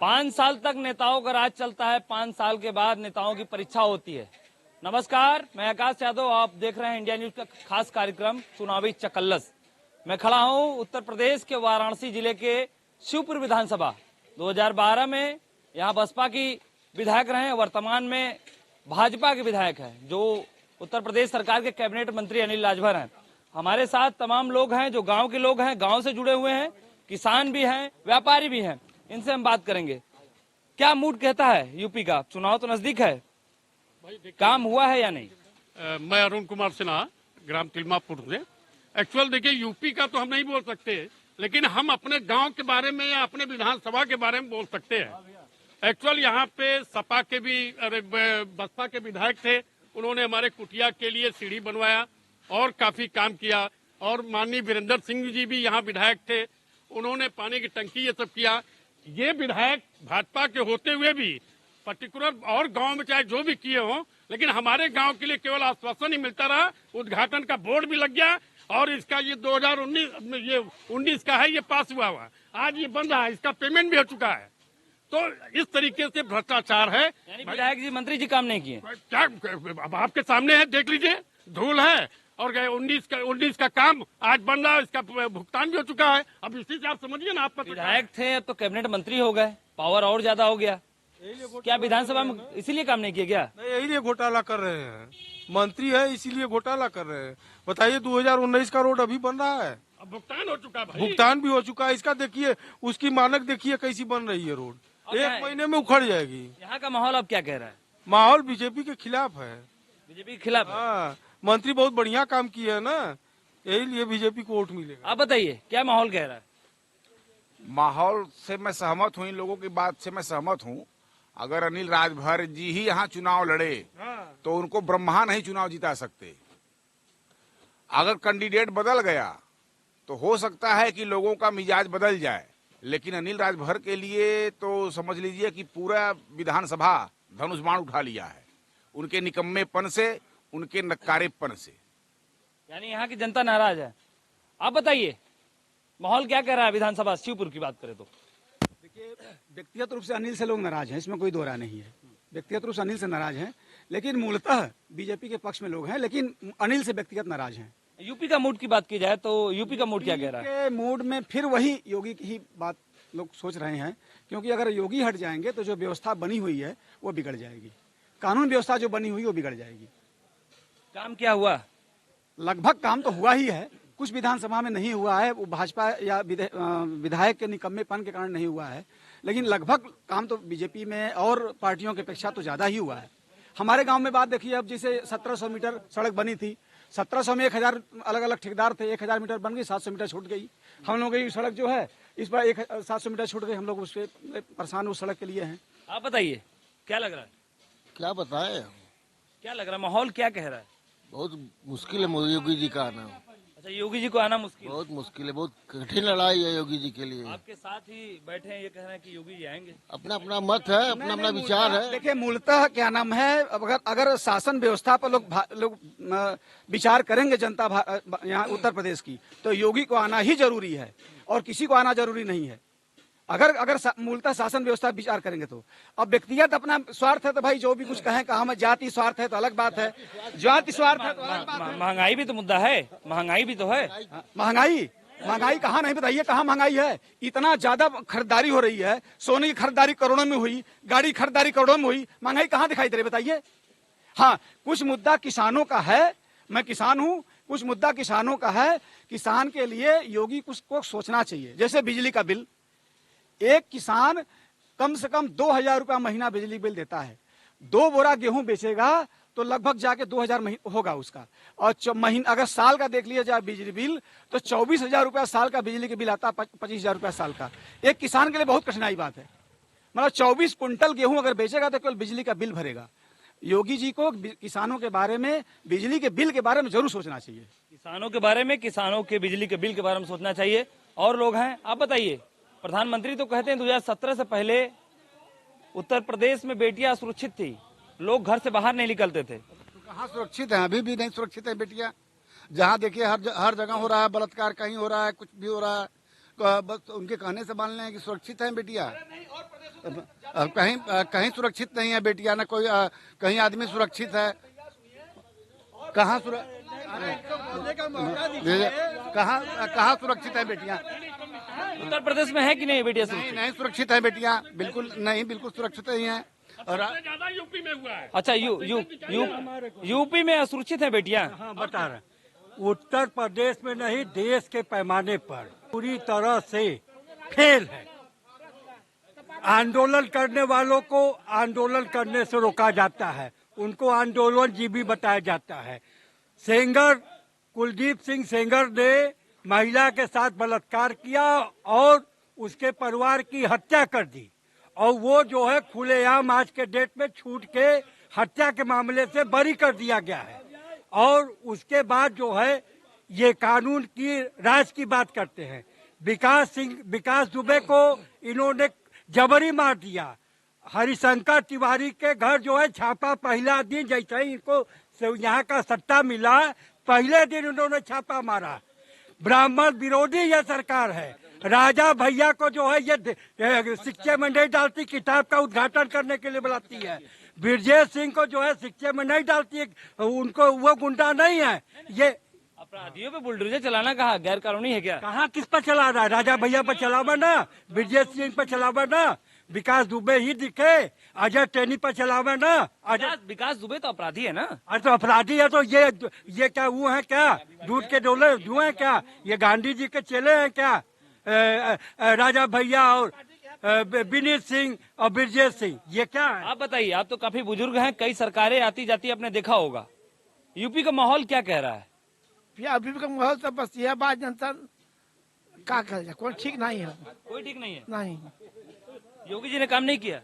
5 साल तक नेताओं का राज चलता है, 5 साल के बाद नेताओं की परीक्षा होती है। नमस्कार, मैं आकाश यादव, आप देख रहे हैं इंडिया न्यूज का खास कार्यक्रम चुनावी चकल्लस। मैं खड़ा हूं उत्तर प्रदेश के वाराणसी जिले के शिवपुर विधानसभा। 2012 में यहां बसपा की विधायक रहे, वर्तमान में भाजपा के विधायक हैं, जो उत्तर प्रदेश सरकार के कैबिनेट मंत्री अनिल राजभर हैं। हमारे साथ तमाम लोग हैं जो गांव के लोग हैं, गांव से जुड़े हुए हैं, किसान भी हैं, व्यापारी भी हैं। इनसे हम बात करेंगे। क्या मूड कहता है यूपी का? चुनाव तो नजदीक है, काम हुआ है या नहीं? मैं अरुण कुमार सिन्हा, ग्राम तिलमापुर से। एक्चुअल देखिए, यूपी का तो हम नहीं बोल सकते, लेकिन हम अपने गांव के बारे में या अपने विधानसभा के बारे में बोल सकते हैं। एक्चुअल यहाँ पे सपा के भी, बसपा के विधायक थे, उन्होंने हमारे कुटिया के लिए सीढ़ी बनवाया और काफी काम किया। और माननीय वीरेंद्र सिंह जी भी यहाँ विधायक थे, उन्होंने पानी की टंकी ये सब किया। ये विधायक भाजपा के होते हुए भी पर्टिकुलर और गांव में चाहे जो भी किए हों, लेकिन हमारे गांव के लिए केवल आश्वासन ही मिलता रहा। उद्घाटन का बोर्ड भी लग गया और इसका ये 2019 का है, ये पास हुआ। आज ये बन रहा है, इसका पेमेंट भी हो चुका है। तो इस तरीके से भ्रष्टाचार है। विधायक जी, मंत्री जी काम नहीं किए क्या? अब आपके सामने है, देख लीजिए, धूल है। और 19 का काम आज बन रहा है, इसका भुगतान भी हो चुका है। अब इसी से आप समझिए ना, आप विधायक थे, अब तो कैबिनेट मंत्री हो गए, पावर और ज्यादा हो गया। क्या विधानसभा में इसीलिए काम नहीं किया क्या? नहीं, यही लिए घोटाला कर रहे हैं। मंत्री है इसीलिए घोटाला कर रहे हैं। बताइए, 2019 का रोड अभी बन रहा है, अब भुगतान हो चुका है। भुगतान भी हो चुका है। इसका देखिए, उसकी मानक देखिए कैसी बन रही है रोड, 1 महीने में उखड़ जाएगी। यहाँ का माहौल अब क्या कह रहा है? माहौल बीजेपी के खिलाफ है। बीजेपी के खिलाफ है? हाँ, मंत्री बहुत बढ़िया काम किया है ना, यही लिए बीजेपी को वोट मिलेगा। आप बताइए, क्या माहौल कह रहा है? माहौल से मैं सहमत हूँ, इन लोगों की बात से मैं सहमत हूँ। अगर अनिल राजभर जी ही यहाँ चुनाव लड़े तो उनको ब्रह्मा नहीं चुनाव जिता सकते। अगर कैंडिडेट बदल गया तो हो सकता है कि लोगों का मिजाज बदल जाए, लेकिन अनिल राजभर के लिए तो समझ लीजिए कि पूरा विधानसभा धनुष बाण उठा लिया है, उनके निकम्मेपन से, उनके नकारेपन से। यानी यहाँ की जनता नाराज है। आप बताइए, माहौल क्या कह रहा है विधानसभा शिवपुर की बात करें तो? देखिए, व्यक्तिगत रूप से अनिल से लोग नाराज हैं, इसमें कोई दो राय नहीं है। व्यक्तिगत रूप से अनिल से नाराज हैं, लेकिन मूलतः बीजेपी के पक्ष में लोग हैं, लेकिन अनिल से व्यक्तिगत नाराज हैं। यूपी का मूड की बात की जाए तो यूपी का मूड क्या कह रहा है? मूड में फिर वही योगी की ही बात लोग सोच रहे हैं, क्योंकि अगर योगी हट जाएंगे तो जो व्यवस्था बनी हुई है वो बिगड़ जाएगी। कानून व्यवस्था जो बनी हुई वो बिगड़ जाएगी। काम क्या हुआ? लगभग काम तो हुआ ही है, कुछ विधानसभा में नहीं हुआ है, वो भाजपा या विधायक के निकम्मेपन के कारण नहीं हुआ है, लेकिन लगभग काम तो बीजेपी में और पार्टियों की अपेक्षा तो ज्यादा ही हुआ है। हमारे गांव में बात देखिए, अब जैसे 1700 मीटर सड़क बनी थी, 1700 में 1000 अलग अलग ठेकेदार थे, 1000 मीटर बन गई, 700 मीटर छूट गई। हम लोगों की सड़क जो है इस पर 700 मीटर छूट गई, हम लोग उस पर परेशान उस सड़क के लिए हैं। आप बताइए, क्या लग रहा है? क्या बताएं, क्या लग रहा है, माहौल क्या कह रहा है? बहुत मुश्किल है योगी जी का आना। अच्छा, योगी जी को आना मुश्किल? बहुत मुश्किल है, बहुत कठिन लड़ाई है योगी जी के लिए। आपके साथ ही बैठे हैं, ये कह रहे हैं कि योगी जी आएंगे। अपना अपना मत है, अपना अपना विचार है। देखिए, मूलतः क्या नाम है, अगर शासन व्यवस्था पर लोग विचार करेंगे जनता यहाँ उत्तर प्रदेश की, तो योगी को आना ही जरूरी है और किसी को आना जरूरी नहीं है। अगर मूलतः शासन व्यवस्था विचार करेंगे तो। अब व्यक्तिगत अपना स्वार्थ है तो भाई जो भी कुछ कहें, कहा में जाति स्वार्थ है तो अलग बात है, जाति स्वार्थ है तो अलग बात है। महंगाई भी तो मुद्दा है, महंगाई भी तो है। महंगाई कहाँ नहीं, बताइए कहाँ महंगाई है? इतना ज्यादा खरीदारी हो रही है, सोने की खरीदारी करोड़ों में हुई, गाड़ी खरीदारी करोड़ों में हुई, महंगाई कहाँ दिखाई दे रही, बताइए। हाँ, कुछ मुद्दा किसानों का है, मैं किसान हूँ, कुछ मुद्दा किसानों का है। किसान के लिए योगी कुछ को सोचना चाहिए। जैसे बिजली का बिल, एक किसान कम से कम 2000 रुपया महीना बिजली बिल देता है, 2 बोरा गेहूं बेचेगा तो लगभग जाके 2000 होगा उसका। और अगर साल का देख लिया जाए बिजली बिल तो 24,000 रुपया साल का बिजली के बिल आता, 25,000 रुपया साल का। एक किसान के लिए बहुत कठिनाई बात है। मतलब 24 कुंटल गेहूं अगर बेचेगा तो केवल बिजली का बिल भरेगा। योगी जी को किसानों के बारे में, बिजली के बिल के बारे में जरूर सोचना चाहिए। किसानों के बारे में, किसानों के बिजली के बिल के बारे में सोचना चाहिए। और लोग हैं, आप बताइए। प्रधानमंत्री तो कहते हैं 2017 से पहले उत्तर प्रदेश में बेटियां सुरक्षित थी, लोग घर से बाहर नहीं निकलते थे। तो कहाँ सुरक्षित है? अभी भी नहीं सुरक्षित है बेटियां। जहाँ देखिए हर जगह हो रहा है बलात्कार, कहीं हो रहा है, कुछ भी हो रहा है। बस उनके कहने से मान लें कि सुरक्षित हैं बेटियां। अब कहीं सुरक्षित नहीं है बेटियां, ना कोई कहीं आदमी सुरक्षित है। कहाँ कहाँ सुरक्षित है बेटियां? उत्तर प्रदेश में है कि नहीं बेटियां नहीं नहीं सुरक्षित है बेटियां, बिल्कुल नहीं, बिल्कुल सुरक्षित नहीं है। और ज्यादा यूपी में हुआ है। अच्छा यूपी में असुरक्षित है बेटियां? हाँ बता रहे, उत्तर प्रदेश में नहीं देश के पैमाने पर पूरी तरह से फेल है। आंदोलन करने वालों को आंदोलन करने से रोका जाता है, उनको आंदोलनजीवी बताया जाता है। सेंगर कुलदीप सिंह सेंगर ने महिला के साथ बलात्कार किया और उसके परिवार की हत्या कर दी, और वो जो है खुलेआम आज के डेट में छूट के हत्या के मामले से बरी कर दिया गया है। और उसके बाद जो है ये कानून की राज की बात करते हैं। विकास दुबे को इन्होंने जबरी मार दिया। हरिशंकर तिवारी के घर जो है छापा पहला दिन, जैसे ही इनको यहाँ का सट्टा मिला पहले दिन उन्होंने छापा मारा। ब्राह्मण विरोधी यह सरकार है। राजा भैया को जो है ये शिक्षा में नहीं डालती, किताब का उद्घाटन करने के लिए बुलाती है। ब्रजेश सिंह को जो है शिक्षा में नहीं डालती है, उनको वो गुंडा नहीं है। ये अपराधियों पे बुलडोजर चलाना कहा गैर कानूनी है क्या? कहाँ किस पर चला रहा है? राजा भैया पर चलावा ना, ब्रजेश सिंह पर चलावा ना, विकास दुबे ही दिखे, अजय टेनी पर चलावा ना। विकास दुबे तो अपराधी है ना? अरे तो अपराधी है तो ये क्या वो है क्या? दूध के डोले जुए हैं क्या? ये गांधी जी के चेले हैं क्या? राजा भैया और विनीत सिंह और ब्रजेश सिंह, ये क्या है? आप बताइए, आप तो काफी बुजुर्ग हैं, कई सरकारें आती जाती आपने देखा होगा। यूपी का माहौल क्या कह रहा है? अभी का माहौल तो बस यह बात जनता क्या कर जाए, कोई ठीक नहीं है। कोई ठीक नहीं है? नहीं, योगी जी ने काम नहीं किया?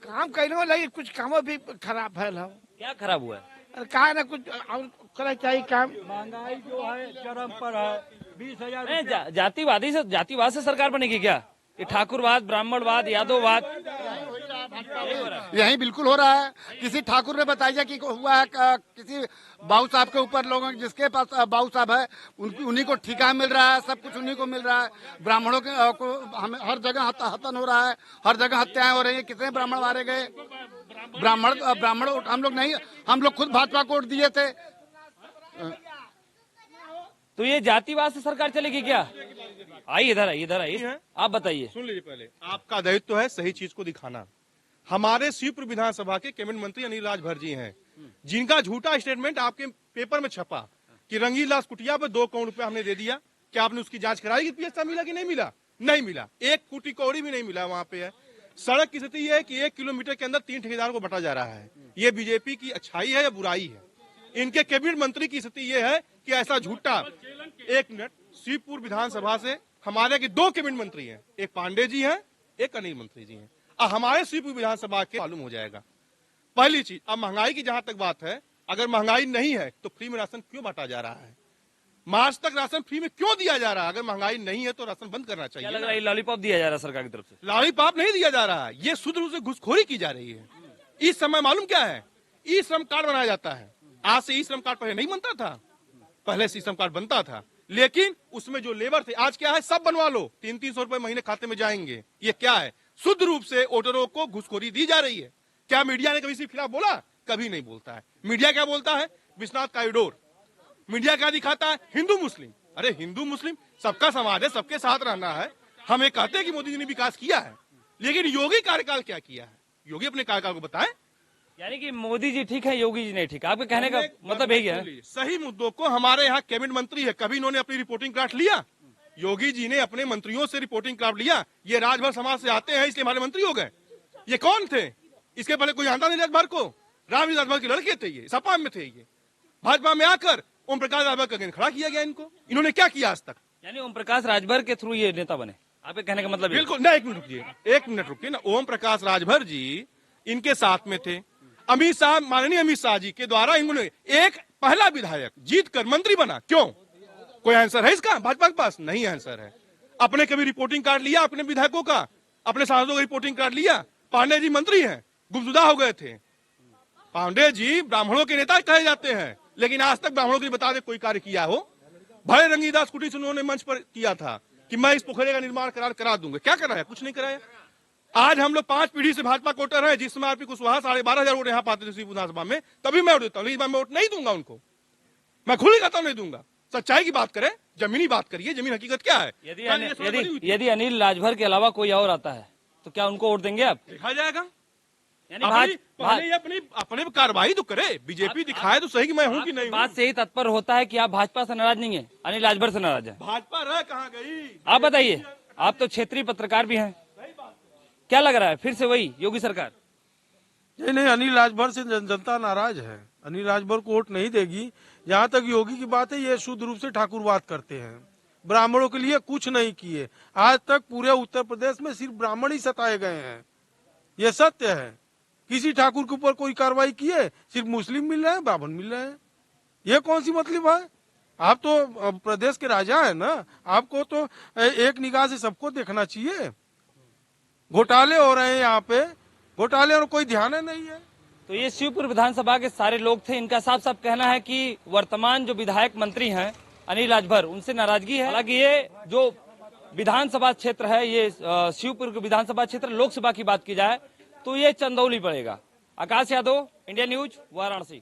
काम करने लगे, कुछ कामों भी खराब है। क्या खराब हुआ है? अरे कहा ना कुछ और करना चाहिए काम। महंगाई जो है चरम पर है। 20,000 जातिवाद से सरकार बनेगी क्या? ये ठाकुरवाद, ब्राह्मणवाद, यादववाद यही बिल्कुल हो रहा है। किसी ठाकुर ने बताया कि हुआ है किसी बाबू साहब के ऊपर, लोगों जिसके पास बाबू साहब है उन्हीं को ठिका मिल रहा है, सब कुछ उन्हीं को मिल रहा है। ब्राह्मणों को हर जगह हतन हो रहा है, हर जगह हत्याएं हो रही है। कितने ब्राह्मण मारे गए? ब्राह्मण हम लोग खुद भाजपा को वोट दिए थे। तो ये जातिवाद से सरकार चलेगी क्या? आइए इधर आइए, आप बताइए। सुन लीजिए, पहले आपका दायित्व है सही चीज को दिखाना। हमारे शिवपुर विधानसभा के कैबिनेट मंत्री अनिल राजभर जी हैं, जिनका झूठा स्टेटमेंट आपके पेपर में छपा कि रंगीलाल कुटिया पर 2 करोड़ रुपया हमने दे दिया। क्या आपने उसकी जांच कराई कि पैसा मिला कि नहीं मिला? नहीं मिला, एक कुटी कौड़ी भी नहीं मिला। वहां पे है सड़क की स्थिति है कि 1 किलोमीटर के अंदर 3 ठेकेदारों को बंटा जा रहा है। ये बीजेपी की अच्छाई है या बुराई है? इनके कैबिनेट मंत्री की स्थिति ये है कि ऐसा झूठा। 1 मिनट, शिवपुर विधानसभा से हमारे के 2 कैबिनेट मंत्री हैं, एक पांडे जी हैं, एक अनिल मंत्री जी हैं। अब हमारे शिवपुर विधानसभा के मालूम हो जाएगा। पहली चीज, अब महंगाई की जहां तक बात है, अगर महंगाई नहीं है तो फ्री में राशन क्यों बांटा जा रहा है? मार्च तक राशन फ्री में क्यों दिया जा रहा है? अगर महंगाई नहीं है तो राशन बंद करना चाहिए। क्या लग रहा है लॉलीपॉप दिया जा रहा है सरकार की तरफ से? लॉलीपॉप नहीं दिया जा रहा है, ये शुद्ध रूप से घुसखोरी की जा रही है। इस समय मालूम क्या है, ई श्रम कार्ड बनाया जाता है। आज से ई श्रम कार्ड पहले नहीं बनता था, पहले से ई श्रम कार्ड बनता था, लेकिन उसमें जो लेबर थे, आज क्या है, सब बनवा लो, 300-300 रुपए महीने खाते में जाएंगे। ये क्या है? शुद्ध रूप से वोटरों को घुसखोरी दी जा रही है। क्या मीडिया ने कभी इसके खिलाफ बोला? कभी नहीं बोलता है। मीडिया क्या बोलता है? विश्वनाथ कॉरिडोर। मीडिया क्या दिखाता है? हिंदू मुस्लिम। अरे हिंदू मुस्लिम सबका समाज है, सबके साथ रहना है। हम ये कहते हैं कि मोदी जी ने विकास किया है, लेकिन योगी कार्यकाल क्या किया है? योगी अपने कार्यकाल को बताएं। यानी कि मोदी जी ठीक है, योगी जी नहीं ठीक। आपके कहने का मतलब यही है? सही मुद्दों को हमारे यहाँ कैबिनेट मंत्री है, कभी इन्होंने अपनी रिपोर्टिंग कार्ड लिया? योगी जी ने अपने मंत्रियों से रिपोर्टिंग कार्ड लिया। ये राजभर समाज से आते हैं इसलिए हमारे मंत्री हो गए। ये कौन थे? इसके पहले कोई जानता नहीं राजभर को? रामजी राजभर के लड़के थे, ये सपा में थे। ये भाजपा में आकर ओम प्रकाश राजभर का खड़ा किया गया इनको। इन्होंने क्या किया आज तक? यानी ओम प्रकाश राजभर के थ्रू ये नेता बने, आपके कहने का मतलब? बिल्कुल नहीं, एक मिनट रुकिए ना। ओम प्रकाश राजभर जी इनके साथ में थे। अमित शाह, माननीय अमित शाह जी के द्वारा इन्होंने एक पहला विधायक जीत कर मंत्री बना। क्यों? कोई आंसर है इसका भाजपा के पास? नहीं आंसर है। अपने कभी रिपोर्टिंग कार्ड लिया अपने विधायकों का? अपने सांसदों का रिपोर्टिंग कार्ड लिया? पांडे जी मंत्री हैं, गुमशुदा हो गए थे। पांडे जी ब्राह्मणों के नेता कहे जाते हैं, लेकिन आज तक ब्राह्मणों के लिए बता दे कोई कार्य किया हो? भले रंगीदास कुटी से उन्होंने मंच पर किया था, कि मैं इस पोखरे का निर्माण करा दूंगा। क्या कराया? कुछ नहीं कराया। आज हम लोग 5 पीढ़ी से भाजपा कोटर है। जिस समय आरपी कुशवाहा 12,500 वोट यहाँ पाते थे शिवपुरी विधानसभा में, तभी मैं वोट देता हूँ। लेकिन मैं वोट नहीं दूंगा उनको, मैं खुद ही कहता हूँ नहीं दूंगा। सच्चाई की बात करें, जमीनी बात करिए, जमीन हकीकत क्या है। यदि अनिल राजभर के अलावा कोई और आता है तो क्या उनको वोट देंगे आप? देखा जाएगा। यानी अपने कार्रवाई तो करे, बीजेपी दिखाए तो सही कि मैं हूँ कि नहीं। बात से ही तत्पर होता है कि आप भाजपा से नाराज नहीं है, अनिल राजभर से नाराज है। भाजपा रह कहाँ गई? आप बताइए, आप तो क्षेत्रीय पत्रकार भी हैं, क्या लग रहा है फिर से वही योगी सरकार? नहीं, अनिल राजभर से जनता नाराज है। अनिल राजभर को वोट नहीं देगी। जहाँ तक योगी की बात है, ये शुद्ध रूप से ठाकुरवाद करते हैं। ब्राह्मणों के लिए कुछ नहीं किए आज तक। पूरे उत्तर प्रदेश में सिर्फ ब्राह्मण ही सताए गए हैं, ये सत्य है। किसी ठाकुर के ऊपर कोई कार्रवाई की है? सिर्फ मुस्लिम मिल रहे हैं, ब्राह्मण मिल रहे हैं। ये कौन सी मतलब है? आप तो प्रदेश के राजा है ना, आपको तो एक निगाह से सबको देखना चाहिए। घोटाले हो रहे हैं यहाँ पे, घोटाले और कोई ध्यान नहीं है। तो ये शिवपुर विधानसभा के सारे लोग थे, इनका साफ साफ कहना है कि वर्तमान जो विधायक मंत्री हैं अनिल राजभर, उनसे नाराजगी है। हालांकि ये जो विधानसभा क्षेत्र है, ये शिवपुर के विधानसभा क्षेत्र लोकसभा की बात की जाए तो ये चंदौली पड़ेगा। आकाश यादव, इंडिया न्यूज, वाराणसी।